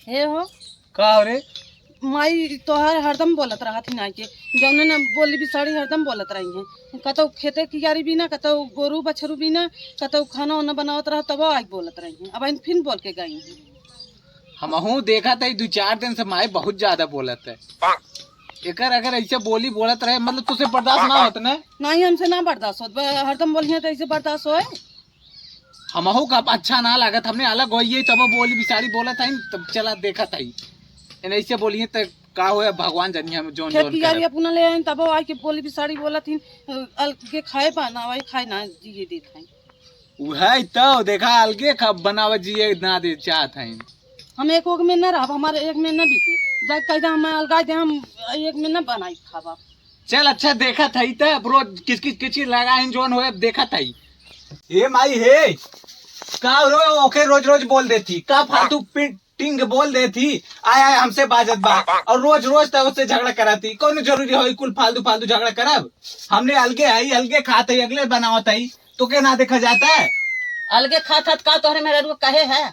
हे हो का हो रे? माई तोहार हरदम बोलत रहा थी ना के जौने न बोली बिसाड़ी हरदम बोलत रही है कतौ खेते कियारी बिना कतौ गोरू बछरू बिना कतौ खाना वाना बनावत रहा तब आज बोलत रही है अब इन फिर बोल के गई है। हमहू देखा था 2-4 दिन से माई बहुत ज्यादा बोलत है। एकर अगर ऐसे बोली बोलत रहे मतलब तुझसे बर्दाश्त ना होता ना? नहीं हमसे ना बर्दाश्त होत हरदम बोलिए तो ऐसे बर्दाश्त होए। हमहू का अच्छा ना लागत हमने अलग होइए तब बोली बिसाड़ी बोलत है तब चला देखा था ऐसे बोलिए तो का हो भगवान जानिए हम जोन खेत जोन कियारी करब। अपना ले आइन तब आज के बोली बिसाड़ी बोलत थी के खाए पाना वही खाए ना जिए देत है। उहे तो देखा अलगे खब बनावे जिए ना दे चाहत है। हम एक में न रह हमारे एक में न बीते जब कह हम अलगा दे हम एक में न बनाई खावा। चल अच्छा देखा था तब रोज किस किस लगाए जोन हो देखा था ये माई है का ओके रोज रोज बोल देती का फालतू टिंग बोल देती आय आय हमसे बाजत बा और रोज रोज तो उससे झगड़ा कराती कौन जरूरी हो कुल फालतू फालतू झगड़ा करब। हमने अलगे आई अलगे खाते ही अगले बनावत है तो क्या ना देखा जाता है। अलगे खात का तोहरे मेहरुआ कहे है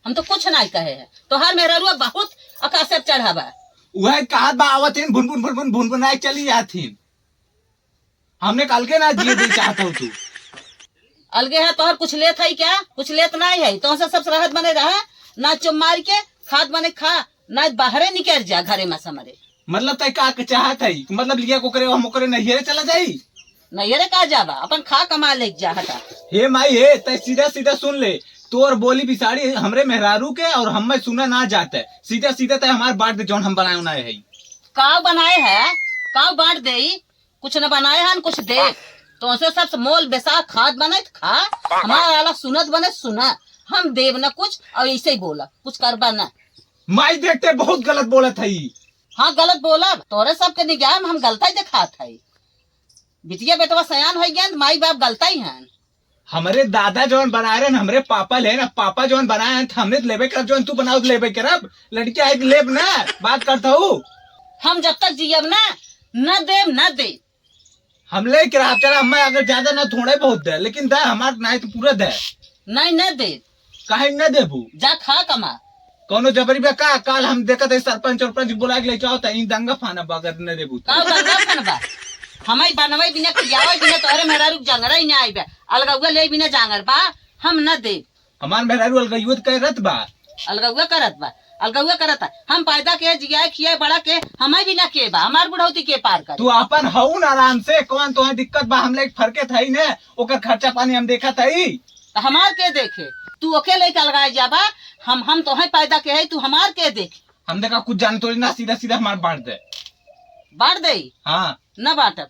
हम तो कुछ नहीं कहे है तोहर मेहरुआ बहुत आकाश चढ़ावा वह कहा बा आवत भुन भुन भुन भुन भुन भुनाए चली जाती हमने कल के ना जिए दे चाहता हूँ तू अलगे है तोहर कुछ लेत है क्या कुछ लेत नहीं है तो सब राहत बने रहा ना चुम मार के खाद बने खा ना बाहरे निकल जा घरे में समरे मतलब तय का चाहत है मतलब लिया को करे हम करे नहीं चला जाई नहीं रे का जावा अपन खा कमा ले जा हटा। हे माई हे तय सीधा सीधा सुन ले तोर बोली बिसाड़ी हमरे मेहरारू के और हमें सुना ना जाता है सीधा सीधा तय हमारे बांट दे जौन हम बनाए ना है काव बनाए है काव बांट दे कुछ न बनाए है कुछ दे तो सब मोल बेसा खाद बने खा हमारा वाला सुनत बने सुना हम देव न कुछ और ऐसे ही बोला कुछ करबा न माई देखते बहुत गलत बोलत है। हाँ गलत बोला तोरे सबके निगाह में हम गलता ही दिखात है बिटिया बेटवा सयान हो गया माई बाप गलता ही है। हमारे दादा जौन बनाए रहे हमरे पापा ले ना पापा जौन बनाए हैं हमने लेबे कर जौन तू बनाओ लेबे करब लड़की आई लेब ना बात करता हूँ हम जब तक जियब ना न देव न दे हम ले के रहा चला मैं अगर ज्यादा ना थोड़े बहुत दे लेकिन दे हमार नहीं तो पूरा दे नहीं न दे काहे न देबू जा खा कमा कोनो जबरी बे का काल हम देखत है सरपंच बुला के ले जाओ त इन दंगा फाना बगैर न देबू का दंगा खनबा हमें बनवे बिना खियावे बिना तोरे मेहरारू जंगरा ही ना आइबे अलगुआ ले बिना जांगर बा हम न दे हमार मेहरारू अलगयुत कह रत बा अलगुआ करत हम पैदा के जिया खिया बड़ा के हमें भी ना के बा हमार बुढ़ौती के पार कर तू अपन हऊ न आराम से कौन तो दिक्कत बा हम ले फरके थई ने ओकर खर्चा पानी हम देखा थई तो हमार के देखे तू ओके लेके अलगाए जाबा हम तो है पैदा के है तू हमार के देख हम देखा कुछ जान तो ना सीधा सीधा हमार बांट दे बांट दे हाँ न बांटब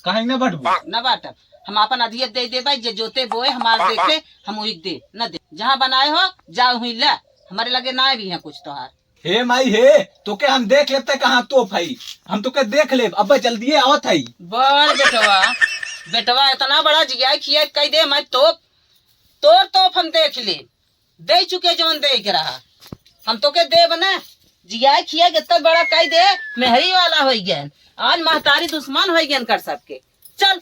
कहीं न बांटबू न बांटब हम अपन अधियत दे दे भाई जे जोते बोए हमार देखे हम वही दे न दे जहाँ बनाए हो जाओ हुई ला हमारे लगे ना भी है कुछ तोहार। हे माई हे तो के हम देख लेते कहाँ तोप है हम तो के देख ले अब जल्दी आवत है बड़ बेटवा इतना बड़ा जिया खिया कह दे मैं तोप हम देख ले दे चुके जौन देख रहा हम तो के देव न जिया खिया इतना बड़ा कह दे मेहरी वाला हो गया आज महतारी दुश्मन हो गया कर सबके चल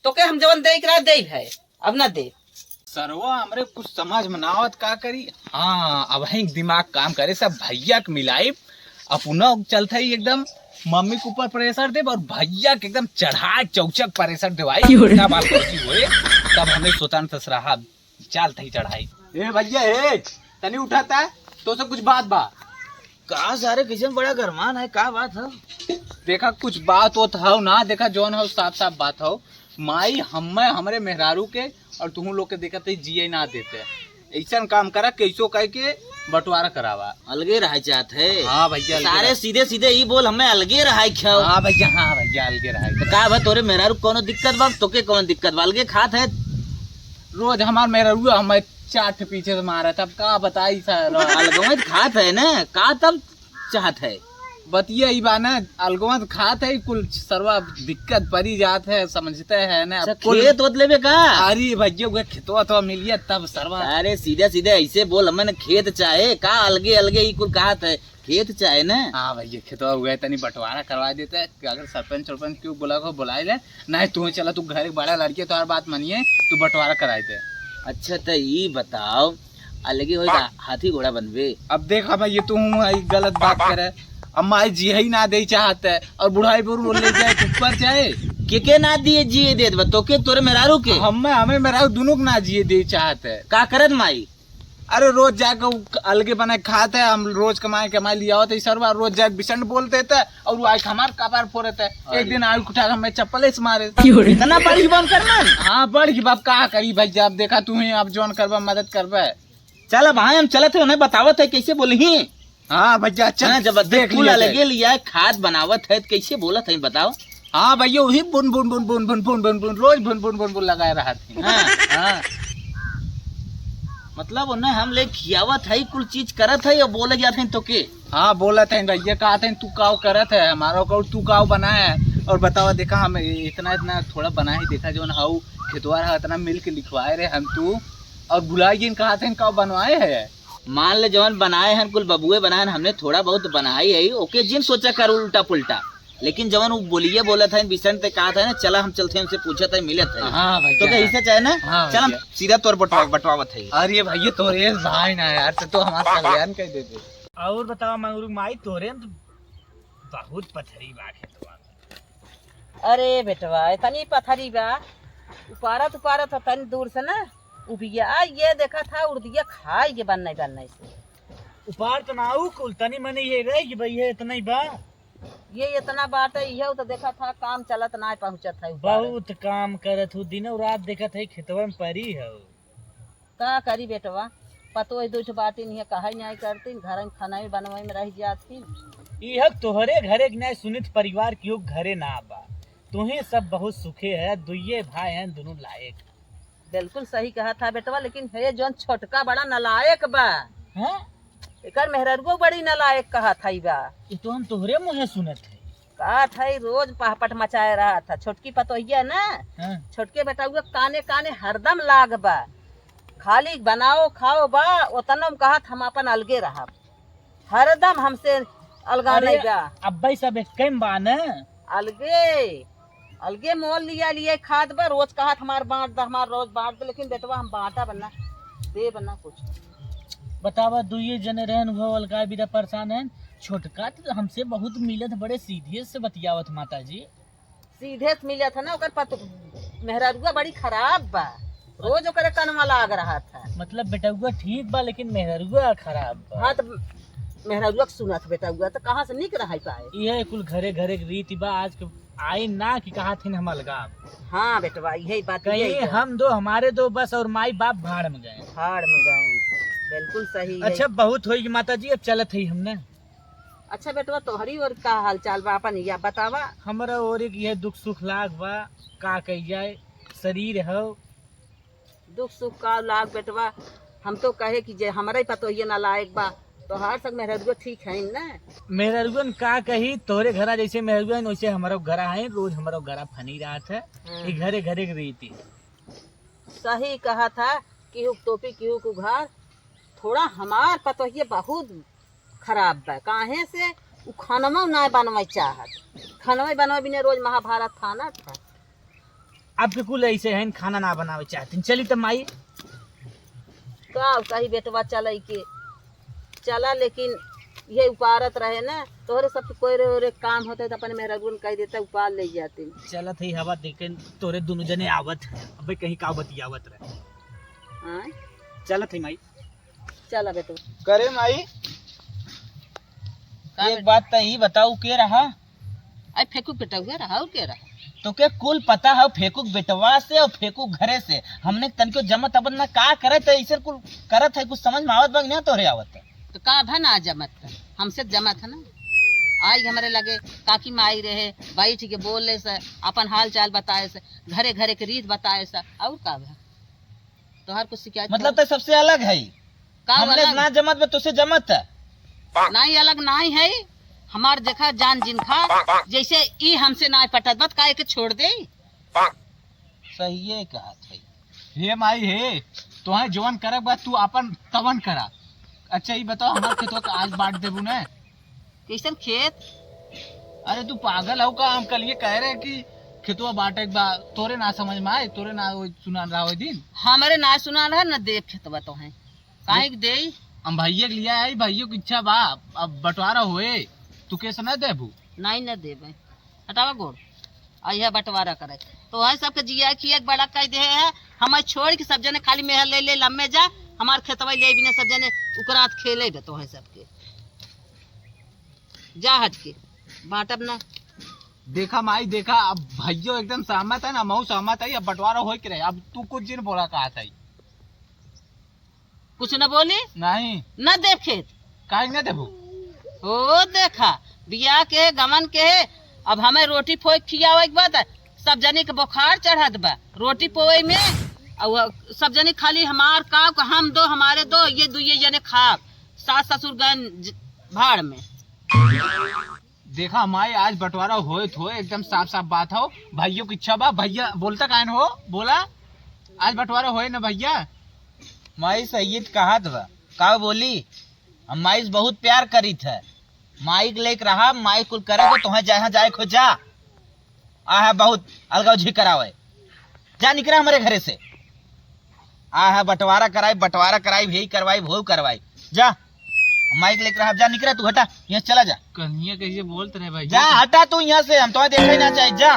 तो के हम जौन देख रहा दे है अब न दे सरवा हमरे कुछ समझ में ना आवत का करी। हाँ अब ही दिमाग काम करे सब भैया के मिलाई अपना चलता ही एकदम मम्मी के ऊपर प्रेशर दे और भैया के एकदम चढ़ा चौचक प्रेशर देवाई बात हुए तब हमें सोतान तसराहा चाल थी चढ़ाई ए भैया ए तनी उठाता तो सब कुछ बात बा कहा सारे किचन बड़ा गरमान है का बात है देखा कुछ बात हो था ना देखा जौन हो साफ साफ बात हो माई हमरे मेहरारू के और तुम लोग के देखते ही जिए ना देते ऐसा काम करा कैसो कह के बंटवारा करावा अलगे रह चाहत है। हाँ भैया सारे सीधे सीधे ही बोल हमें अलगे रहा क्यों। हाँ भैया अलगे रहा तो का बा तोरे मेहरारू कोनो दिक्कत बा तोके कोनो दिक्कत बा अलगे खात है रोज हमार मेहरारू हमें चाट पीछे से मारा तब का बताई सर अलगवा खात है ना का तब चाहत है बतिया ही बा ना अलगवा खात है कुल सर्वा दिक्कत पड़ी जात है समझते है ना खेत वत लेबे का अरे भैया खेतवा तो मिलिए तब सर्वा अरे सीधे सीधे ऐसे बोल हमें खेत चाहे का अलगे अलगे ही कुल कहत है खेत चाहे ना। हाँ भैया खेतवा हुआ तनी बंटवारा करवा देते है अगर सरपंच क्यों बुलाए ले नहीं तू चला तू घर बड़ा लड़की तो हर बात मानिए तू बंटवारा कराए दे। अच्छा तो ये बताओ अलगे होगा हाथी घोड़ा बनबे। अब देखा मैं ये तो हूँ गलत बात करे। अब माई जी ही ना दे चाहत है और बुढ़ाई पर ले जाए ऊपर जाए के ना दिए जिए देत बा तोके तोरे मेहरारू के हमें मेरा दोनों को ना जिए दे चाहत है। का करत माई? अरे रोज जाकर अलगे बना खाते है, हम रोज कमाए लिया होते सर रोज जाके बिसंड बोलते थे और वो आज हमारे कपार फोड़े थे। एक दिन आयु उठा हमें चप्पल से मारे इतना बड़ी बन करना। हाँ बढ़ की बाप कहा करी भाई जब देखा तू ही अब जोन करबा मदद करबा। चल भाई हम चलत है उन्हें बतावत है कैसे बोलही। हाँ भैया अच्छा जब देख लिया लगे लिया खाद बनावत है कैसे बोलत है बताओ। हाँ भैया वही बुन बुन बुन बुन बुन बुन बुन बुन रोज बुन बुन बुन बुन लगाए रहा थी। हाँ मतलब उन्हें हम ले खियावत है कुल चीज करत है और बोले जाते हैं तो के। हाँ बोला था भैया कहा था तू काव करत है हमारा को तू काव बना है और बतावा देखा हम इतना इतना थोड़ा बना ही देखा जो हाउ खेतवार इतना मिल के लिखवाए रहे हम तू और बुलाई जिन कहा थे काव बनवाए है। मान ले जवन बनाए हैं कुल बबुए बनाए हमने थोड़ा बहुत बनाई है ओके जिन सोचा कर उल्टा पुल्टा लेकिन जवन वो बोलिए बोला था बिसन ते कहा था ना चला हम चलते हैं उनसे पूछा था मिले थे। हाँ भाई तो क्या इससे चाहे ना। हाँ चल हम सीधा तौर बटवावत है। अरे भैया तोरे भाई ना यार तो हमारा कल्याण कह देते। और बताओ मंगरू माई तोरे तो बहुत पथरी बा खेतवा। अरे बेटवा इतनी पथरी बा उपारत उपारत तनी दूर से ना उबिया ये देखा था उर्दिया खाई के बनने बनने से उपार तो नाऊ कुल तनी मनी ये रही कि भाई ये इतना ही बा। ये इतना बात है यह तो देखा था काम चलत ना पहुंचत है बहुत काम करत हूँ दिनों रात देखत है खेतवा में परी है। का करी बेटवा पतो है दूठ बाटी नहीं कहा नहीं करती घर में खाना भी बनवाई में रह जाती। यह तोहरे घरे नहीं सुनित परिवार की घरे ना बा तुम्हें सब बहुत सुखे है दुइये भाई हैं दोनों लायक। बिल्कुल सही कहा था बेटवा लेकिन है जो छोटका बड़ा नलायक बा हैं एकर मेहरगो बड़ी नलायक कहा था बा। ये तो हम तोहरे मुँह सुनत है। कहा था रोज पहपट मचाए रहा था छोटकी पतोहिया ना हाँ? छोटके बेटा हुआ काने काने हरदम लाग बा खाली बनाओ खाओ बा उतना कहा हम अपन अलगे रहा हरदम हमसे अलगा नहीं बा। अब्बाई सब एक कैम बा न अलगे अलगे मोल लिया लिए खाद बा रोज कहा हमार बांट द हमार रोज बांट दे लेकिन बेटवा हम बांटा बनना दे बनना कुछ बतावा दुइये जने रहन हो अलगा बिना परेशान है। छोटका तो हमसे बहुत मिलत बड़े सीधे से बतियावत माता जी। सीधे से मिला था ना ओकर पतो मेहरगुआ बड़ी खराब बा रोज ओकरे कनमा लाग रहा था। मतलब बेटुआ ठीक बा लेकिन मेहरुआ खराब बा। हाँ तो मेहरगुआ सुनत बेटुआ तो कहाँ से निक रह पाए। यह कुल घरे घरे के रीति बा आज के आई ना कि कहा थे हम अलगा। हाँ बेटवा यही बात कहीं हम दो हमारे दो बस और माई बाप भाड़ में गए। भाड़ में गए बिल्कुल सही है। अच्छा बहुत होगी माता जी अब चलत है हमने। अच्छा बेटवा तोहरी और का हाल चाल बा अपन या बतावा। हमारा और एक यह दुख सुख लाग बा का कही जाए शरीर हो दुख सुख का लाग बेटवा हम तो कहे कि जे हमारा ही पतो ये ना लायक बा तो हर सब मेहरगुआ ठीक है ना। मेहरुआ का कही तोरे घरा जैसे मेहरुआ वैसे हमारा घरा है रोज हमारा घरा फनी रहा था। ये घरे घरे की रीति सही कहा था केहू टोपी केहू को घर थोड़ा हमार पतो ये बहुत खराब बा काहे से उ खानवा ना बनवाई चाहत खानवा बनवा बिना रोज महाभारत खाना था। अब के कुल ऐसे है खाना ना बनावे चाहते चली तो माई का कही बेटवा चल के चला लेकिन ये उपारत रहे ना तोहरे सब कोई रे काम होते तो अपन मेहरगुन कह देता उपार ले जाते। चलत है हवा देखे तोरे दोनों जने आवत है अब कहीं का बतियावत रहे। हाँ चलत है माई चला बेटो करे माई एक बात तो ही बताऊ के रहा आई फेंकू बेटा हुआ रहा और क्या रहा तो क्या कुल पता है फेंकू बेटवा से और फेंकू घरे से हमने तनको जमत अब ना का करत है इसे कुल करत है कुछ समझ में आवत बा ना तोरे आवत है तो का भा ना जमत था हमसे जमा था ना आई हमारे लगे काकी माई रहे बैठ के बोले से अपन हाल चाल बताए से घरे घरे के रीत बताए से और का भा तो हर कुछ शिकायत मतलब तो सबसे अलग है का हमने अलग? ना जमत बा तुझसे जमत है नहीं अलग नहीं है हमार देखा जान जिनखा जैसे ई हमसे ना पटत बत काहे के छोड़ दे सही है कहा था हे माई हे तो जवन करे बा तू अपन तवन करा। अच्छा ये बताओ हमारे खेतों का आज बांट देबू ना कैसन खेत अरे तू पागल हो का हम कल ये कह रहे कि खेतवा बांटे बा तोरे ना समझ में आए तोरे ना सुना रहा दिन हमारे ना सुना रहा न देव खेतवा तो है काहे के दे हम भैया के लिया आई, भैया की इच्छा बा, अब बंटवारा होए तू कैसे न देबू? नहीं न देबे, हटावा गोड़ आइया बंटवारा करे तो है सबके जिया खिया के बड़ा कह दे है। हम छोड़ के सब जने खाली मेहर ले ले लम्बे जा, हमार खेतवा ले बिना सब जने उकरात खेले बे तो है सबके जा हट के बांटब ना। देखा माई देखा, अब भैया एकदम सहमत है ना, मऊ सहमत है, अब बंटवारा हो के रहे। अब तू कुछ दिन बोला कहा था कुछ न बोली नहीं न देव खेत काहे न देबू? ओ देखा बिया के गमन के है, अब हमें रोटी फोक खियावे के बाद सब जने के बुखार चढ़त बा रोटी पोए में, और सब जने खाली हमार का हम दो हमारे दो ये दुए जने खा सास ससुर गए भाड़ में। देखा माई आज बंटवारा होए तो एकदम साफ साफ बात हो, भैया की इच्छा बा, भैया बोलता काहे न हो, बोला आज बंटवारा होए ना भैया। माई सैयद कहा था का बोली हम माई से बहुत प्यार करी थे, माई के लेके रहा, माई कुल करे को तुम्हें जहाँ जाए खो जा आ है बहुत अलगाव झी करावे जा निकला हमारे घरे से आ है बंटवारा कराई भी करवाई भो करवाई जा माई के लेके रहा जा निकला तू हटा यहाँ चला जा कन्हैया कैसे बोलते रहे भैया? जा हटा तू यहाँ से हम तुम्हें देखा ही ना चाहिए जा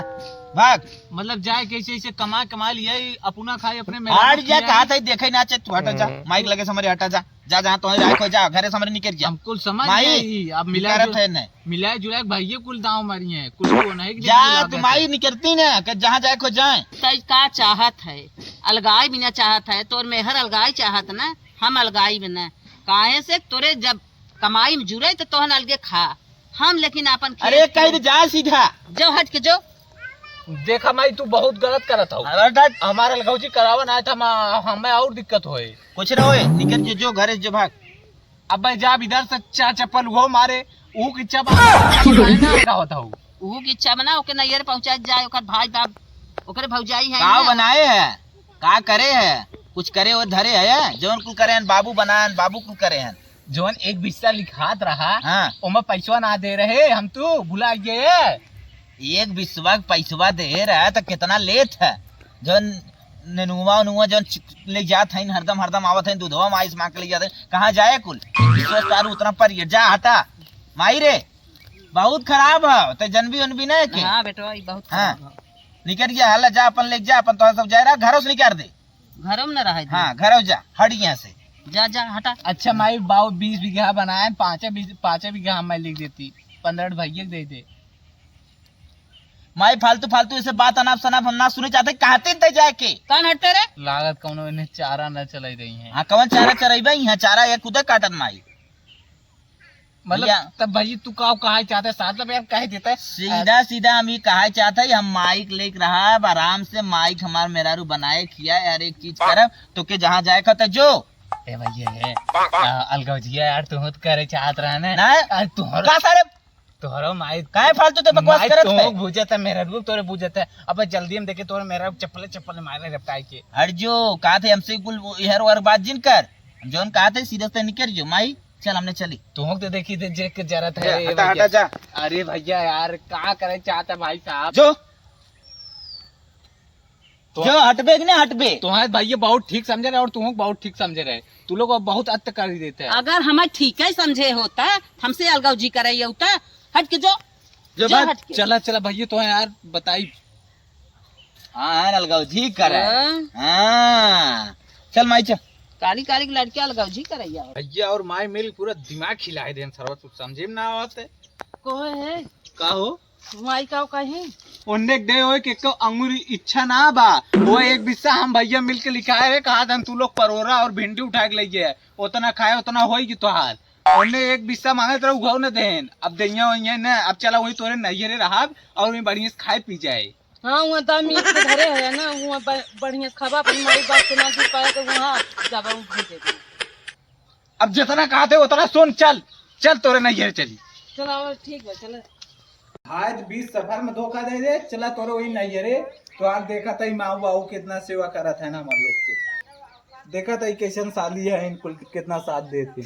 भाग मतलब जाए कैसे ऐसे कमा लिया अपना खाए अपने हाट जा कहा था देखा ही ना चाहिए तू हटा जा माइक लगे समझ हटा जा जा जहाँ तुम्हें जाए खो जा घरे समझ निकल जा कुल समझ माई नहीं, अब मिलाए जुलाए भैया कुल दाव मारी है कुल को नहीं जा तू माई निकलती ना कि जहाँ जाए खो जाए तई का चाहत है अलगाई बिना चाहत है तोर मेहर अलगाई चाहत ना, हम अलगाई बिना काहे से तोरे जब कमाई में जुड़े तो तोहन अलगे खा हम लेकिन अपन अरे कहीं जा सीधा जो हट के जो। देखा माई तू बहुत गलत करत हो, हमारा लगौजी करावन आया था हमें और दिक्कत होए कुछ ना होए निकल जो घरे जो भाग। अब भाई जा इधर से चार चप्पल वो मारे ऊ की इच्छा होता हूँ ऊ की इच्छा बना ओके नैयर पहुंचा जाए ओकर भाई बाप ओकरे भौजाई है का बनाए है का करे है कुछ करे वो धरे है जौन कुल करे हैं बाबू बनान बाबू कुल करे हैं जोन एक बिस्सा लिखात रहा हाँ ओमा पैसा ना दे रहे हम तू भुला गए। एक बिस्वा पैसवा दे रहा है तो कितना लेट है जौन नेनुआ नुआ जौन ले जात है हरदम हरदम आवत है दूधवा माई से मांग के ले जाते कहाँ जाए कुल तारू उतना पर जा हटा माई रे बहुत खराब है तो जनबी उनबी नहीं के हाँ बेटा बहुत हाँ निकल गया हल्ला जा अपन ले जा अपन तो सब जा रहा घरों से निकाल दे घरों में न रहे हाँ घरों जा हट यहाँ से जा जा हटा। अच्छा माई बाऊ 20 बीघा बनाए 5 बीघा हम लिख देती 15 भैया दे दे। माई फालतू फालतू ऐसे बात अनाप शनाप हम ना सुने चाहते कहते थे जाके कौन हटते रे लागत कौनो इन्हें चारा न चलाई रही है। हाँ कवन चारा चराइबा यहाँ चारा एक कुदा काटत माई मतलब तब भैया तू का कहा चाहते 7 रुपया कहे देता है सीधा सीधा हम ये कहा चाहता है हम माइक लेके रहा आराम से माइक हमार मेहरारू बनाए खिया हर एक चीज करब तो के जहाँ जाए खत जो ए भैया है अलगौजिया यार तू तो करे चाहत रहा ना ना तुहर का सारे तोहरो माई काहे फालतू ते बकवास करत है बुझत है मेरा रूप तोरे बुझत है अब जल्दी हम देखे तोरे मेरा चप्पल मारे रपटाई के हट जो कहा थे हमसे कुल इहर और बात जिन कर जोन कहा थे सीधा से निकल जो माई चल हमने चली तुम तो देखी थे जे के जरूरत है हटा हटा जा अरे भैया यार क्या करे चाहता भाई साहब जो जो हटबे कि नहीं हटबे तुम्हारे भैया बहुत ठीक समझे रहे और तुम बहुत ठीक समझे रहे तू लोग बहुत अत्य कर ही देते हैं। अगर हमें ठीक है समझे होता हमसे अलगाव जी करे होता हट के जो हट के। चला चला भैया तो यार बताई हाँ अलगाव जी करे हाँ चल माई चल काली काली लड़के अलगाव जी करे भैया और माई मिल पूरा दिमाग खिलाए देन सर्वत कुछ समझे में ना आवते को है का हो माई का कहीं उन्ने दे होए के को अंगूरी इच्छा ना बा वो एक बिस्सा हम भैया मिल के लिखाए है कहा था तू लोग परोरा और भिंडी उठा के ले गए उतना खाए उतना होई तो हाल उन्ने एक बिस्सा मांगे तरह उगाओ न देन अब दैया वही न अब चला वही तोरे नैहरे रहा और वही बढ़िया से खाए पी जाए। हाँ वहाँ दामी के घरे है ना वहाँ बढ़िया खावा अपनी माई बाप से ना दी पाया तो वहाँ जावा भेजे दे। अब जितना कहा थे उतना सुन चल चल तोरे नैहरे चली चलो ठीक है चलो आज 20 सफर में धोखा दे दे चला तोरे वही नैहरे तो आज देखा था माँ बाबू कितना सेवा करा था ना हम लोग के देखा था कैसन साली है इनको कितना साथ देते।